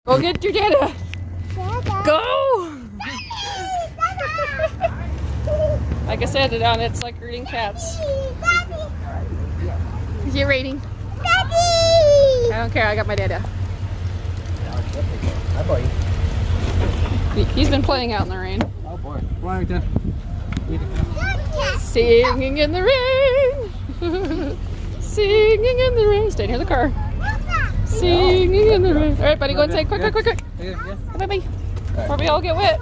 Go get your Dadda. Go! Like I said, it's like herding cats. Is you rating? I don't care. I got my Dadda. Hi, boy. He's been playing out in the rain. Oh boy. Wellington. Singing in the rain. Singing in the rain. Stay near the car. Singing in the rain. All right, buddy, go inside. Quick. Bye-bye. Before we all get wet.